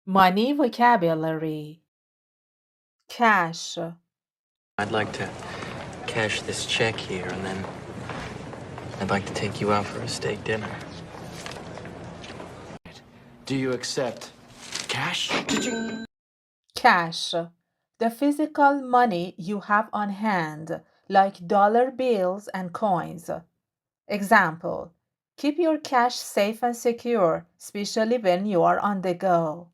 Money vocabulary. Cash, I'd like to cash this check here, and then I'd like to take you out for a steak dinner. Do you accept cash? cash, the physical money you have on hand, like dollar bills and coins. Example, keep your cash safe and secure, especially when you are on the go.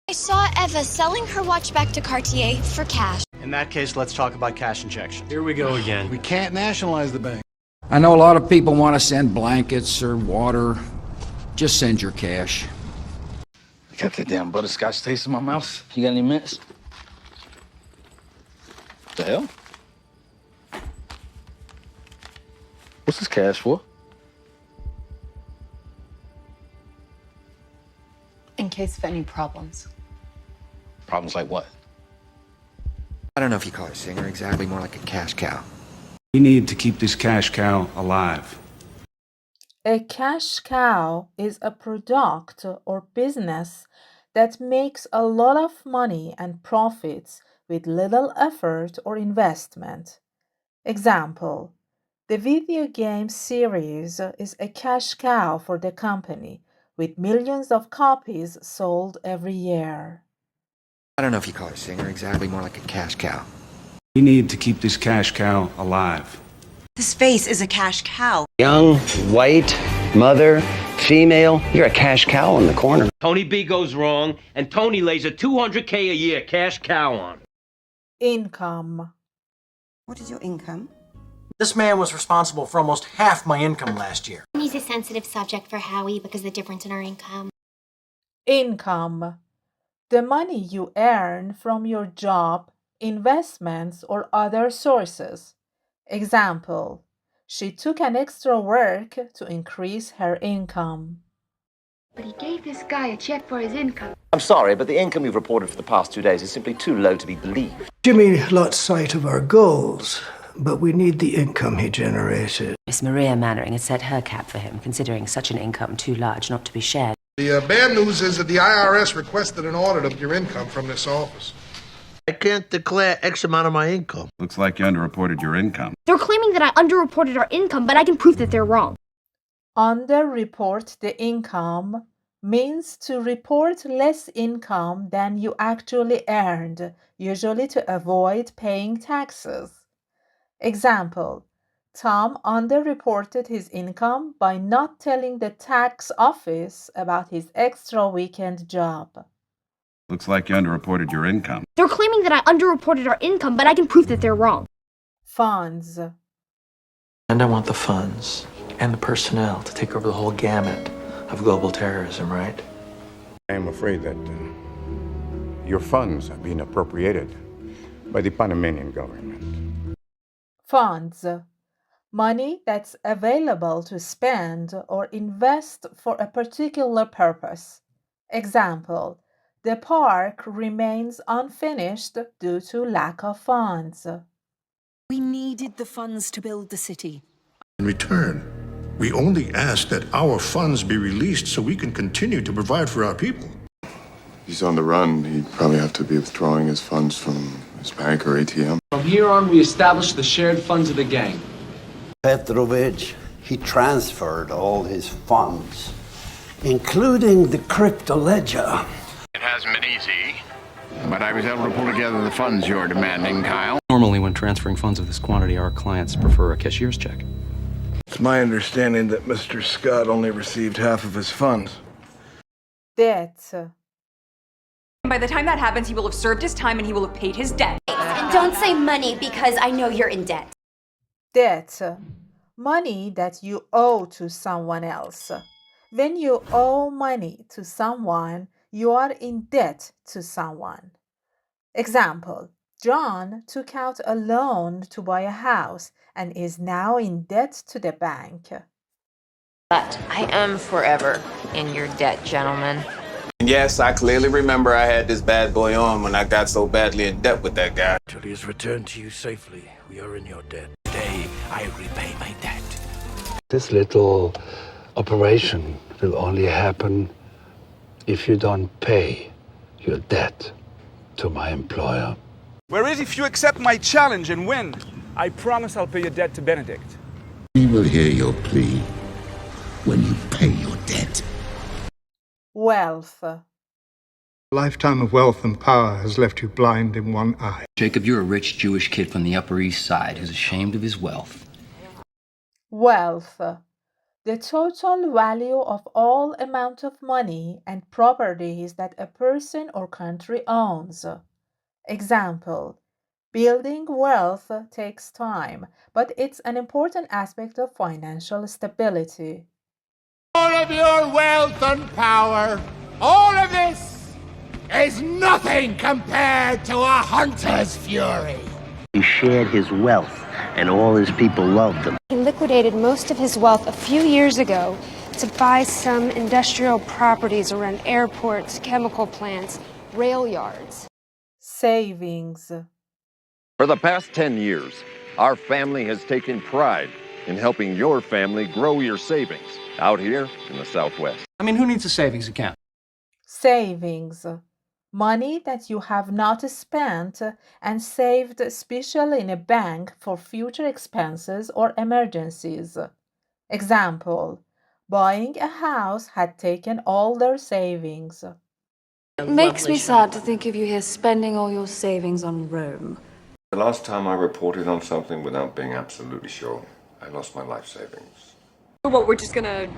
I saw Eva selling her watch back to Cartier for cash. In that case, let's talk about cash injection. Here we go again. We can't nationalize the bank. I know a lot of people want to send blankets or water. Just send your cash. I got that damn butterscotch taste in my mouth. You got any mints? The hell? What's this cash for? In case of any problems. Problems like what? I don't know if you call her a singer exactly, more like a cash cow. We need to keep this cash cow alive. A cash cow is a product or business that makes a lot of money and profits with little effort or investment. Example, the video game series is a cash cow for the company, with millions of copies sold every year. I don't know if you call her a singer exactly, more like a cash cow. We need to keep this cash cow alive. This face is a cash cow. Young, white, mother, female. You're a cash cow in the corner. Tony B goes wrong, and Tony lays a $200K a year cash cow on. Income. What is your income? This man was responsible for almost half my income last year. He's a sensitive subject for Howie because of the difference in our income. Income. The money you earn from your job, investments, or other sources. Example, she took an extra work to increase her income. But he gave this guy a check for his income. I'm sorry, but the income you've reported for the past 2 days is simply too low to be believed. Jimmy lost sight of our goals, but we need the income he generated. Miss Maria Mannering had set her cap for him, considering such an income too large not to be shared. The bad news is that the IRS requested an audit of your income from this office. I can't declare X amount of my income. Looks like you underreported your income. They're claiming that I underreported our income, but I can prove that they're wrong. Underreport the income means to report less income than you actually earned, usually to avoid paying taxes. Example, Tom underreported his income by not telling the tax office about his extra weekend job. Looks like you underreported your income. They're claiming that I underreported our income, but I can prove that they're wrong. Funds. And I want the funds and the personnel to take over the whole gamut of global terrorism, right? I am afraid that your funds are being appropriated by the Panamanian government. Funds. Money that's available to spend or invest for a particular purpose. Example, the park remains unfinished due to lack of funds. We needed the funds to build the city. In return, we only ask that our funds be released so we can continue to provide for our people. He's on the run. He'd probably have to be withdrawing his funds from his bank or ATM. From here on, we establish the shared funds of the gang. Petrovich, he transferred all his funds, including the crypto ledger. It hasn't been easy, but I was able to pull together the funds you're demanding, Kyle. Normally, when transferring funds of this quantity, our clients prefer a cashier's check. It's my understanding that Mr. Scott only received half of his funds. Debt. By the time that happens, he will have served his time and he will have paid his debt. Don't say money because I know you're in debt. Debt. Money that you owe to someone else. When you owe money to someone, you are in debt to someone. Example, John took out a loan to buy a house and is now in debt to the bank. But I am forever in your debt, gentlemen. Yes, I clearly remember I had this bad boy on when I got so badly in debt with that guy. Till he has returned to you safely, we are in your debt. Today, I repay my debt. This little operation will only happen if you don't pay your debt to my employer. Whereas if you accept my challenge and win, I promise I'll pay your debt to Benedict. We will hear your plea when you pay your debt. Wealth. A lifetime of wealth and power has left you blind in one eye. Jacob, you're a rich Jewish kid from the Upper East Side who's ashamed of his wealth. Wealth. The total value of all amount of money and properties that a person or country owns. Example, building wealth takes time, but it's an important aspect of financial stability. All of your wealth and power, all of this is nothing compared to a hunter's fury. He shared his wealth, and all his people loved him. He liquidated most of his wealth a few years ago to buy some industrial properties around airports, chemical plants, rail yards. Savings. For the past 10 years, our family has taken pride in helping your family grow your savings out here in the Southwest. I mean, who needs a savings account? Savings. Money that you have not spent and saved especially in a bank for future expenses or emergencies. Example, buying a house had taken all their savings. It makes me sad to think of you here spending all your savings on Rome. The last time I reported on something without being absolutely sure, I lost my life savings. What, we're just gonna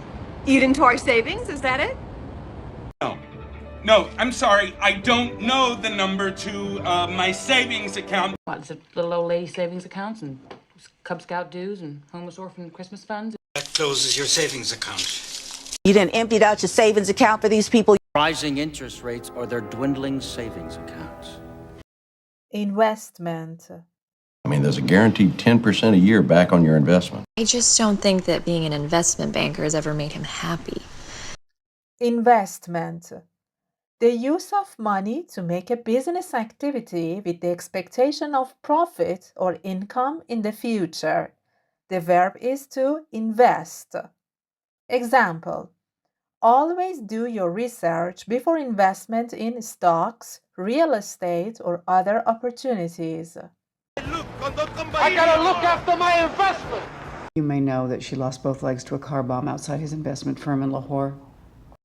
eat into our savings? Is that it? No, I'm sorry. I don't know the number to my savings account. What, it's a little old lady savings accounts and Cub Scout dues and homeless orphan Christmas funds? That closes your savings account. You done emptied out your savings account for these people? Rising interest rates or their dwindling savings accounts. Investment. I mean, there's a guaranteed 10% a year back on your investment. I just don't think that being an investment banker has ever made him happy. Investment. The use of money to make a business activity with the expectation of profit or income in the future. The verb is to invest. Example, always do your research before investment in stocks, real estate, or other opportunities. I gotta look after my investment! You may know that she lost both legs to a car bomb outside his investment firm in Lahore.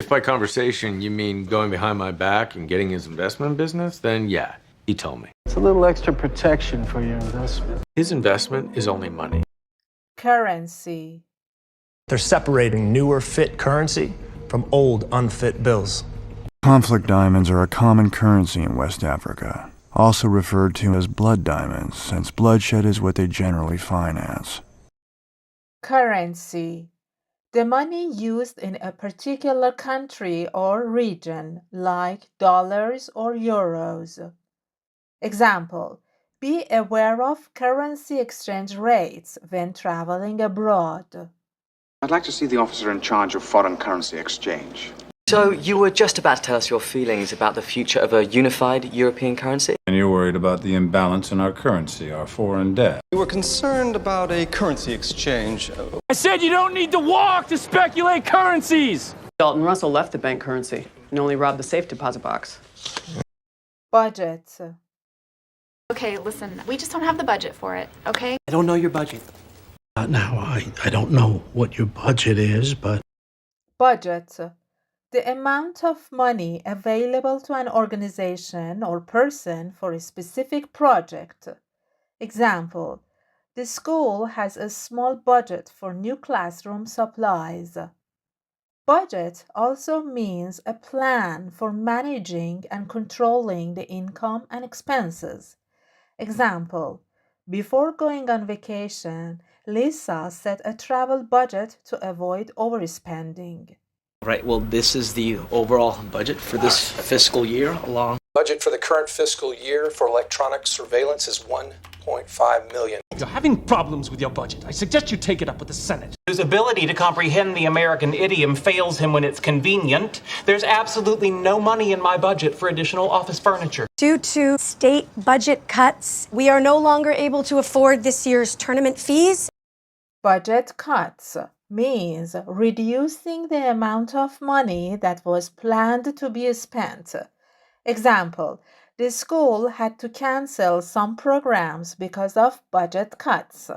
If by conversation you mean going behind my back and getting his investment business, then yeah, he told me. It's a little extra protection for your investment. His investment is only money. Currency. They're separating newer fit currency from old unfit bills. Conflict diamonds are a common currency in West Africa, also referred to as blood diamonds, since bloodshed is what they generally finance. Currency. The money used in a particular country or region, like dollars or euros. Example, be aware of currency exchange rates when traveling abroad. I'd like to see the officer in charge of foreign currency exchange. So, you were just about to tell us your feelings about the future of a unified European currency? And you're worried about the imbalance in our currency, our foreign debt. We were concerned about a currency exchange. I said you don't need to walk to speculate currencies! Dalton Russell left the bank currency and only robbed the safe deposit box. Budget. Okay, listen, we just don't have the budget for it, okay? I don't know your budget. Now, I don't know what your budget is, but... Budget. The amount of money available to an organization or person for a specific project. Example, the school has a small budget for new classroom supplies. Budget also means a plan for managing and controlling the income and expenses. Example, before going on vacation, Lisa set a travel budget to avoid overspending. Right, well, this is the overall budget for this fiscal year along. Budget for the current fiscal year for electronic surveillance is $1.5 million. You're having problems with your budget. I suggest you take it up with the Senate. Whose ability to comprehend the American idiom fails him when it's convenient. There's absolutely no money in my budget for additional office furniture. Due to state budget cuts, we are no longer able to afford this year's tournament fees. Budget cuts means reducing the amount of money that was planned to be spent. Example, the school had to cancel some programs because of budget cuts.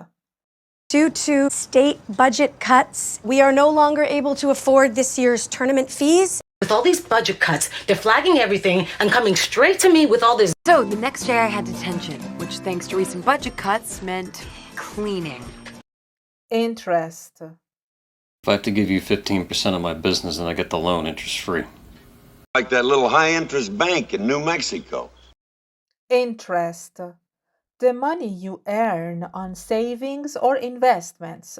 Due to state budget cuts, we are no longer able to afford this year's tournament fees. With all these budget cuts, they're flagging everything and coming straight to me with all this. So the next day I had detention, which thanks to recent budget cuts meant cleaning. Interest. If I have to give you 15% of my business and I get the loan interest free. Like that little high-interest bank in New Mexico. Interest. The money you earn on savings or investments.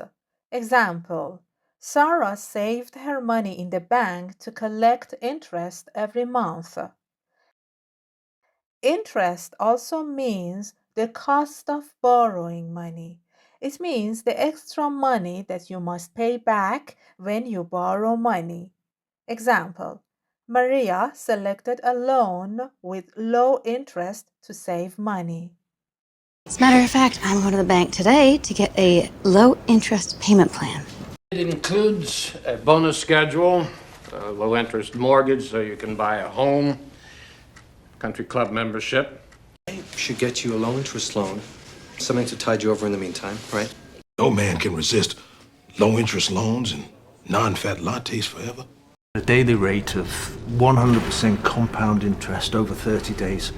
Example, Sarah saved her money in the bank to collect interest every month. Interest also means the cost of borrowing money. It means the extra money that you must pay back when you borrow money. Example, Maria selected a loan with low interest to save money. As a matter of fact, I'm going to the bank today to get a low-interest payment plan. It includes a bonus schedule, a low-interest mortgage so you can buy a home, country club membership. Should get you a low-interest loan, something to tide you over in the meantime, right? No man can resist low-interest loans and non-fat lattes forever. A daily rate of 100% compound interest over 30 days.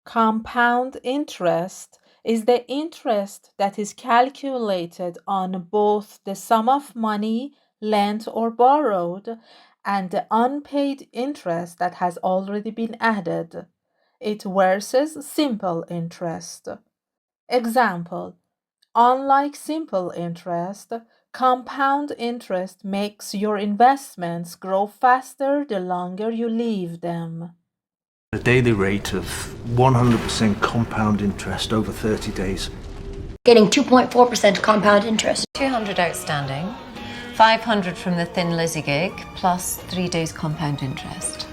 Compound interest is the interest that is calculated on both the sum of money lent or borrowed and the unpaid interest that has already been added. It versus simple interest. Example, unlike simple interest, compound interest makes your investments grow faster the longer you leave them. A daily rate of 100% compound interest over 30 days. Getting 2.4% compound interest. 200 outstanding, 500 from the Thin Lizzy gig, plus 3 days compound interest.